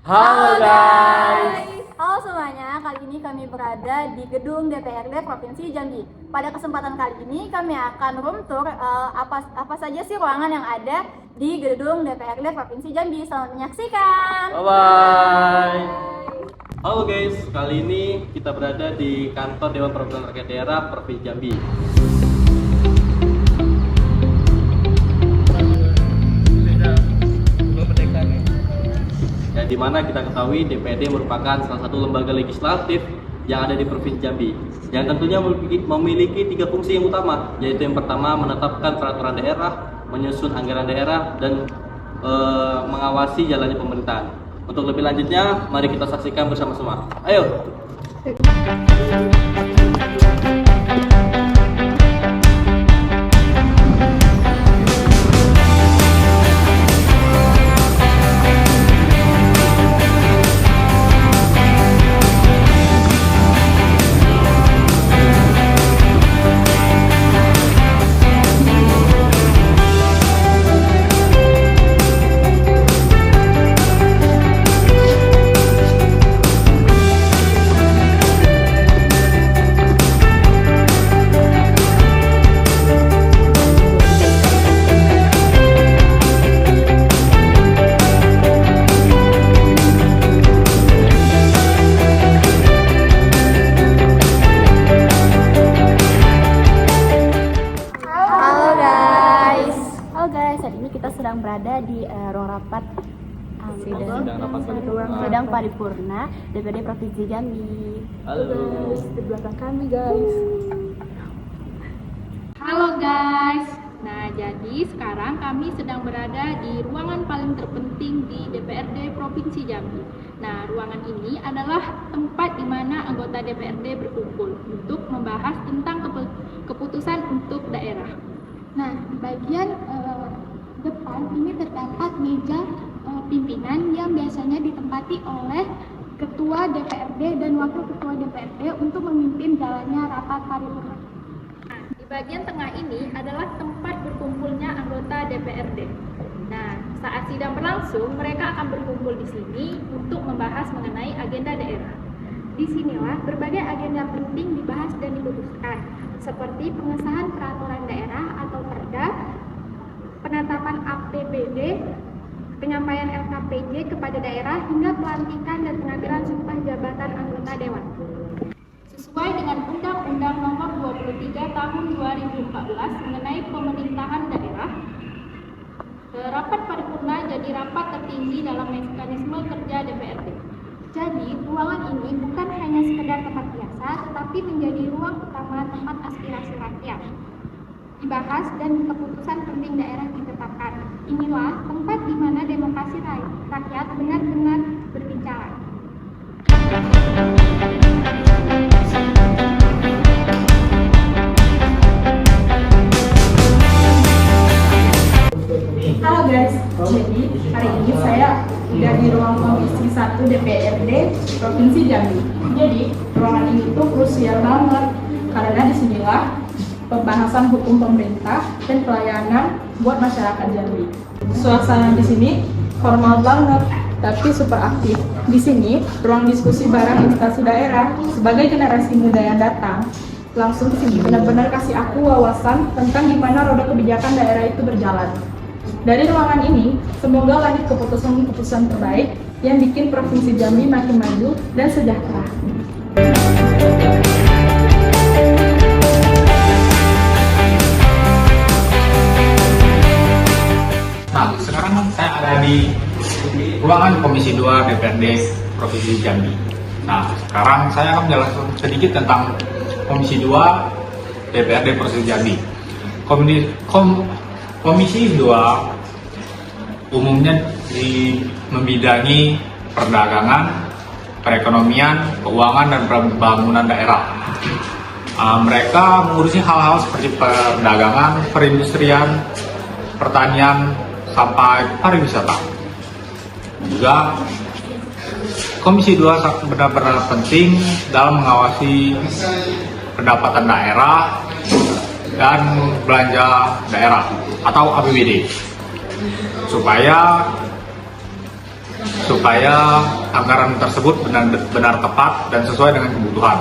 Halo guys. Halo semuanya, kali ini kami berada di gedung DPRD Provinsi Jambi. Pada kesempatan kali ini kami akan room tour apa saja sih ruangan yang ada di gedung DPRD Provinsi Jambi. Selamat menyaksikan. Bye bye. Halo guys, kali ini kita berada di kantor Dewan Perwakilan Rakyat Daerah Provinsi Jambi. Ya, di mana kita ketahui DPRD merupakan salah satu lembaga legislatif yang ada di Provinsi Jambi, yang tentunya memiliki 3 fungsi yang utama, yaitu yang pertama menetapkan peraturan daerah, menyusun anggaran daerah, dan mengawasi jalannya pemerintahan. Untuk lebih lanjutnya, mari kita saksikan bersama-sama. Ayo. Saat ini kita sedang berada di ruang rapat sidang paripurna DPRD Provinsi Jambi. Halo. Di belakang kami guys. Halo guys. Nah, jadi sekarang kami sedang berada di ruangan paling terpenting di DPRD Provinsi Jambi. Nah, ruangan ini adalah tempat di mana anggota DPRD berkumpul untuk membahas tentang keputusan untuk daerah. Nah, di bagian depan ini terdapat meja pimpinan yang biasanya ditempati oleh Ketua DPRD dan Wakil Ketua DPRD untuk memimpin jalannya rapat paripurna. Nah, di bagian tengah ini adalah tempat berkumpulnya anggota DPRD. Nah, saat sidang berlangsung, mereka akan berkumpul di sini untuk membahas mengenai agenda daerah. Disinilah berbagai agenda penting dibahas dan diputuskan, seperti pengesahan peraturan daerah atau Perda, penetapan APBD, penyampaian LKPJ kepada daerah, hingga pelantikan dan pengambilan sumpah jabatan anggota dewan. Sesuai dengan Undang-Undang Nomor 23 Tahun 2014 mengenai pemerintahan daerah, rapat paripurna jadi rapat tertinggi dalam mekanisme kerja DPRD. Jadi, ruangan ini bukan hanya sekedar tempat biasa, tetapi menjadi ruang utama tempat aspirasi rakyat dibahas dan keputusan penting daerah ditetapkan. Inilah tempat di mana demokrasi rakyat benar-benar berbicara. Halo guys, jadi hari ini saya udah di ruang Komisi 1 DPRD Provinsi Jambi. Jadi ruangan ini tuh krusial banget karena disinilah pembahasan hukum pemerintah dan pelayanan buat masyarakat Jambi. Suasana di sini formal banget, tapi super aktif. Di sini ruang diskusi bareng instansi daerah sebagai generasi muda yang datang. Langsung ke sini benar-benar kasih aku wawasan tentang gimana roda kebijakan daerah itu berjalan. Dari ruangan ini, semoga lanjut keputusan-keputusan terbaik yang bikin Provinsi Jambi makin maju dan sejahtera. Nah, sekarang saya ada di ruangan Komisi 2 DPRD Provinsi Jambi. Nah, sekarang saya akan menjelaskan sedikit tentang Komisi 2 DPRD Provinsi Jambi. Komisi 2 umumnya membidangi perdagangan, perekonomian, keuangan, dan pembangunan daerah. Mereka mengurusi hal-hal seperti perdagangan, perindustrian, pertanian, sampai pariwisata. Juga Komisi 2 benar-benar penting dalam mengawasi pendapatan daerah dan belanja daerah atau APBD, supaya supaya anggaran tersebut benar tepat dan sesuai dengan kebutuhan.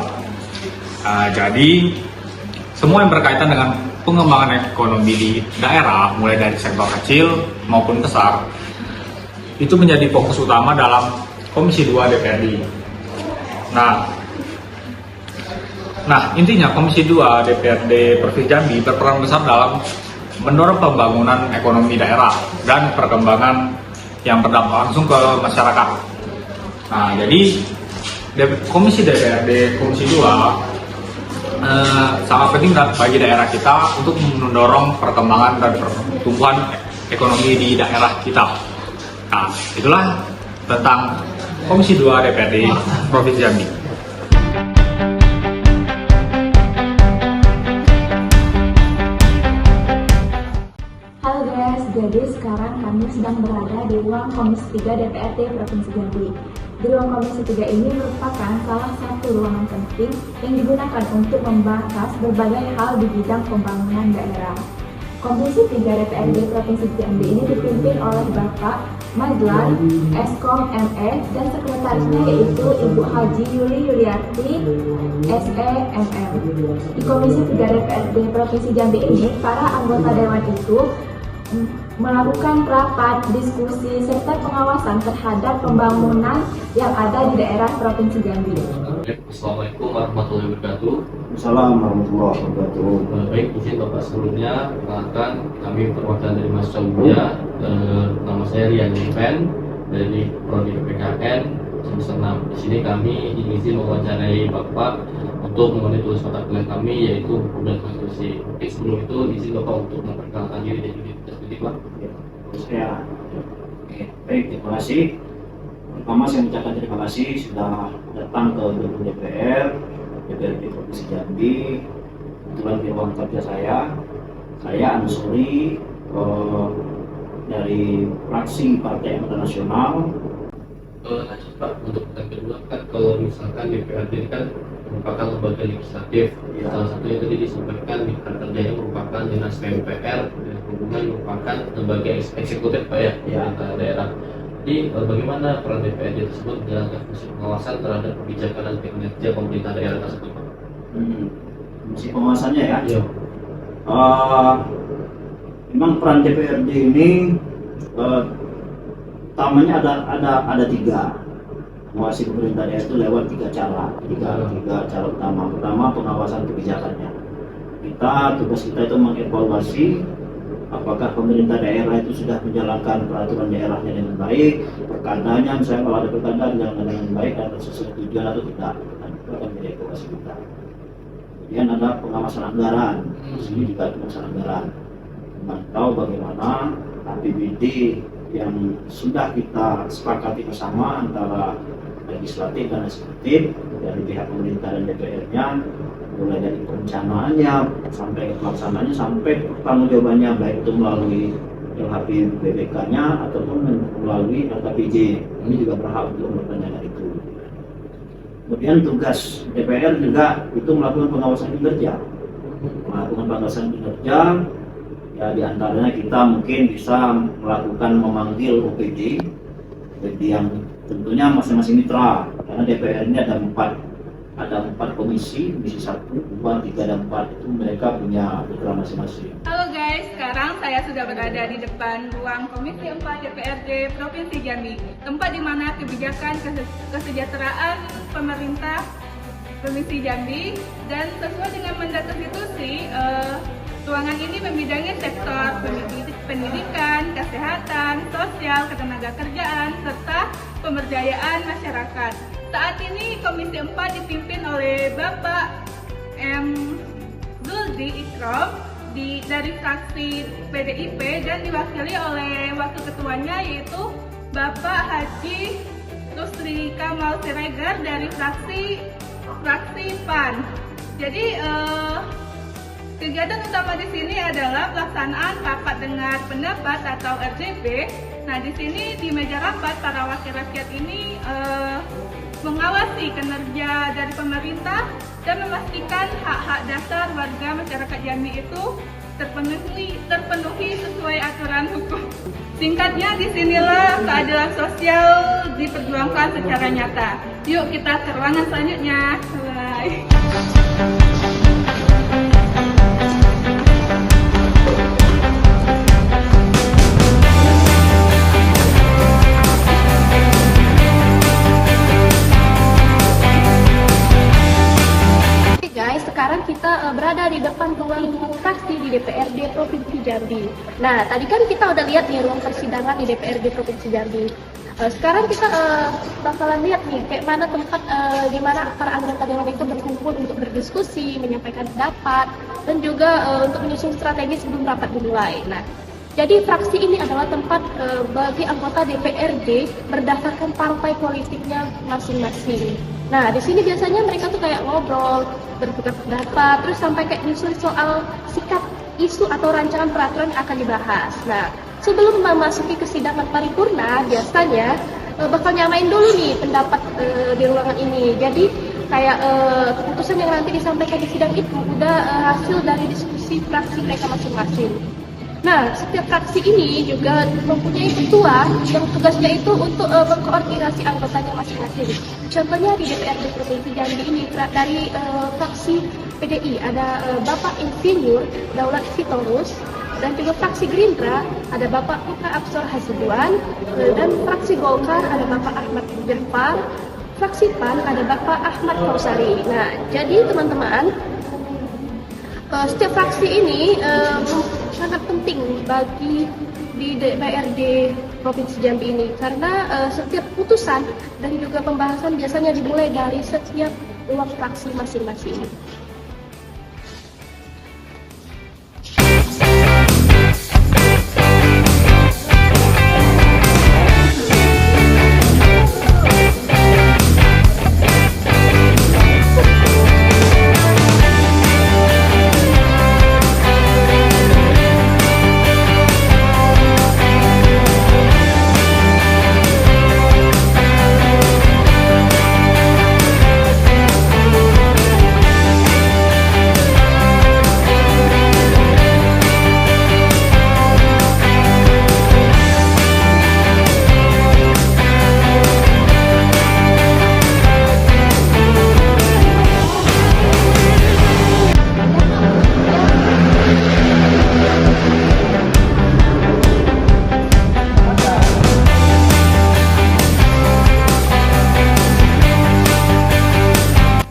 Jadi semua yang berkaitan dengan pengembangan ekonomi di daerah, mulai dari sektor kecil maupun besar, itu menjadi fokus utama dalam Komisi 2 DPRD. Nah, intinya Komisi 2 DPRD Provinsi Jambi berperan besar dalam mendorong pembangunan ekonomi daerah dan perkembangan yang berdampak langsung ke masyarakat. Nah, jadi Komisi DPRD Komisi 2 sangat penting bagi daerah kita untuk mendorong perkembangan dan pertumbuhan ekonomi di daerah kita. Nah, itulah tentang Komisi 2 DPRD Provinsi Jambi. Halo guys, jadi sekarang kami sedang berada di ruang Komisi 3 DPRD Provinsi Jambi. Di ruang Komisi 3 ini merupakan salah satu ruangan penting yang digunakan untuk membahas berbagai hal di bidang pembangunan daerah. Komisi 3 DPRD Provinsi Jambi ini dipimpin oleh Bapak Madlan, Eskom ME, dan sekretarisnya yaitu Ibu Haji Yuli Yuliarti, SE MM. Di Komisi 3 DPRD Provinsi Jambi ini, para anggota dewan itu melakukan rapat, diskusi, serta pengawasan terhadap pembangunan yang ada di daerah Provinsi Jambi. Assalamualaikum warahmatullahi wabarakatuh. Assalamualaikum warahmatullahi wabarakatuh. Baik, izin Bapak sebelumnya, perkenalkan kami perwakilan dari mahasiswa muda. Nama saya Rian Yven dari Prodi PPKN semester 6. Di sini kami izin mewawancarai Bapak untuk memenuhi tugas mata kuliah kami yaitu Hukum dan Konstitusi. Oke, sebelum itu izin Bapak untuk memperkenalkan diri dan juga Pak. Saya baik, terima kasih. Pertama saya mengucapkan terima kasih sudah datang ke gedung DPRD Provinsi Jambi. Kebetulan di ruang kerja saya Ansuri dari fraksi Partai Amanat Nasional. Lanjut Pak, untuk pertanyaan kedua kan kalau misalkan DPRD kan merupakan lembaga legislatif, salah satunya tadi disampaikan mitra kerjanya merupakan dinas PUPR dan hubungan merupakan lembaga eksekutif Pak ya, pemerintah daerah. Jadi bagaimana peran DPRD tersebut menjalankan fungsi pengawasan terhadap kebijakan dan kinerja pemerintah daerah tersebut Pak? Fungsi pengawasannya ya. Iya. Memang peran DPRD ini utamanya ada tiga. Mengawasi pemerintah daerah itu lewat tiga cara utama. Pertama, pengawasan kebijakannya. Tugas kita itu mengevaluasi apakah pemerintah daerah itu sudah menjalankan peraturan daerahnya dengan baik, perkadanya misalnya kalau ada perkada dijalankan dengan baik dan sesuai tujuan atau tidak. Dan itu akan menjadi evaluasi kita. Kemudian ada pengawasan anggaran. Ini juga pengawasan anggaran. Memantau bagaimana APBD yang sudah kita sepakati bersama antara legislatif dan eksekutif dari pihak pemerintah dan DPR-nya, mulai dari perencanaannya sampai pelaksanaannya sampai pertanggungjawabannya, baik itu melalui LHP BPK-nya ataupun melalui LKPJ. Ini juga berhak untuk mempertanyakan itu. Kemudian tugas DPR juga itu melakukan pengawasan kinerja. Ya, di antaranya kita mungkin bisa melakukan memanggil OPD yang tentunya masing-masing mitra, karena DPR ini ada empat komisi 1, 2, 3, dan 4 itu mereka punya mitra masing-masing. Halo guys, sekarang saya sudah berada di depan ruang Komisi 4 DPRD Provinsi Jambi, tempat di mana kebijakan kesejahteraan pemerintah Provinsi Jambi, dan sesuai dengan mandat konstitusi, ruangan ini membidangi sektor pendidikan, kesehatan, sosial, ketenagakerjaan, serta pemberdayaan masyarakat. Saat ini Komisi 4 dipimpin oleh Bapak M. Zuldi Ikrom dari fraksi PDIP dan diwakili oleh wakil ketuanya yaitu Bapak Haji Rusli Kamal Siregar dari fraksi PAN. Jadi kegiatan utama di sini adalah pelaksanaan rapat dengar pendapat atau RDP. Nah, di sini di meja rapat para wakil rakyat ini mengawasi kinerja dari pemerintah dan memastikan hak-hak dasar warga masyarakat Jambi itu terpenuhi sesuai aturan hukum. Singkatnya, disinilah keadilan sosial diperjuangkan secara nyata. Yuk kita ke ruangan selanjutnya. Bye. Guys, sekarang kita berada di depan ruang fraksi di DPRD Provinsi Jambi. Nah, tadi kan kita udah lihat nih ruang persidangan di DPRD Provinsi Jambi. Sekarang kita bakalan lihat nih kayak mana tempat di mana para anggota dewan itu berkumpul untuk berdiskusi, menyampaikan pendapat, dan juga untuk menyusun strategi sebelum rapat dimulai. Nah, jadi fraksi ini adalah tempat bagi anggota DPRD berdasarkan partai politiknya masing-masing. Nah, di sini biasanya mereka tuh kayak ngobrol, bertukar pendapat, terus sampai kayak nyusun soal sikap isu atau rancangan peraturan yang akan dibahas. Nah, sebelum memasuki kesidangan paripurna, biasanya bakal nyamain dulu nih pendapat di ruangan ini. Jadi kayak keputusan yang nanti disampaikan di sidang itu udah hasil dari diskusi fraksi mereka masing-masing. Nah, setiap fraksi ini juga mempunyai ketua yang tugasnya itu untuk mengkoordinasi anggotanya masing-masing. Contohnya di DPRD Provinsi Jambi ini dari fraksi PDI ada Bapak Insinyur Daulat Sitorus, dan juga fraksi Gerindra ada Bapak Putra Absor Hasibuan, dan fraksi Golkar ada Bapak Ahmad Jafar, fraksi PAN ada Bapak Ahmad Kausari. Nah, jadi teman-teman, setiap fraksi ini sangat penting bagi di DPRD Provinsi Jambi ini karena setiap putusan dan juga pembahasan biasanya dimulai dari setiap ruang fraksi masing-masing.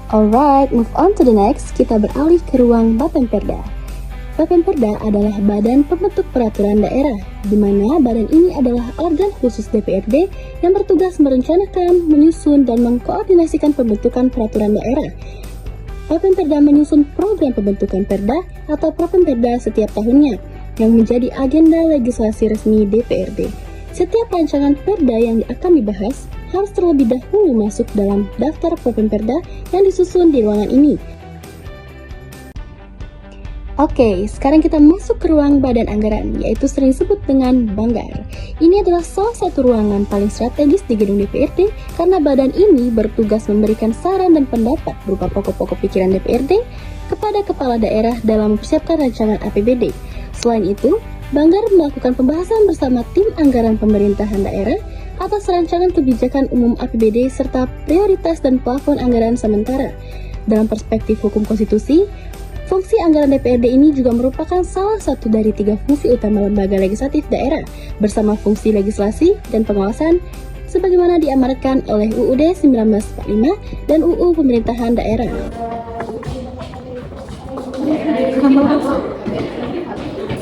Alright, move on to the next, kita beralih ke ruang Bapemperda. Bapemperda adalah badan pembentuk peraturan daerah, di mana badan ini adalah organ khusus DPRD yang bertugas merencanakan, menyusun, dan mengkoordinasikan pembentukan peraturan daerah. Bapemperda menyusun program pembentukan perda atau Propemperda setiap tahunnya, yang menjadi agenda legislasi resmi DPRD. Setiap rancangan perda yang akan dibahas harus terlebih dahulu masuk dalam daftar Propemperda yang disusun di ruangan ini. Oke, sekarang kita masuk ke ruang Badan Anggaran, yaitu sering disebut dengan Banggar. Ini adalah salah satu ruangan paling strategis di gedung DPRD karena badan ini bertugas memberikan saran dan pendapat berupa pokok-pokok pikiran DPRD kepada kepala daerah dalam mempersiapkan rancangan APBD. Selain itu, Banggar melakukan pembahasan bersama tim anggaran pemerintahan daerah atas rancangan kebijakan umum APBD serta prioritas dan plafon anggaran sementara. Dalam perspektif hukum konstitusi, fungsi anggaran DPRD ini juga merupakan salah satu dari 3 fungsi utama lembaga legislatif daerah bersama fungsi legislasi dan pengawasan sebagaimana diamanatkan oleh UUD 1945 dan UU Pemerintahan Daerah.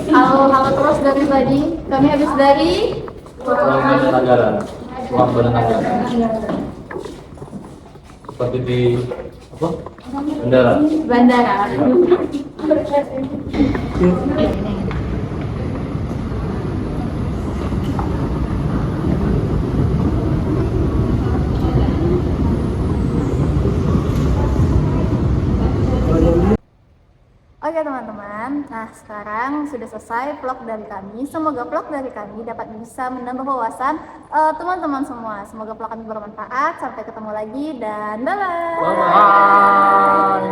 Halo terus dari tadi. Kami habis dari Ruang Badan Anggaran. Ruang Badan Anggaran. Seperti di apa? Bandara. Oke teman-teman, nah sekarang sudah selesai vlog dari kami. Semoga vlog dari kami dapat bisa menambah wawasan teman-teman semua. Semoga vlog kami bermanfaat. Sampai ketemu lagi dan bye-bye. Bye-bye.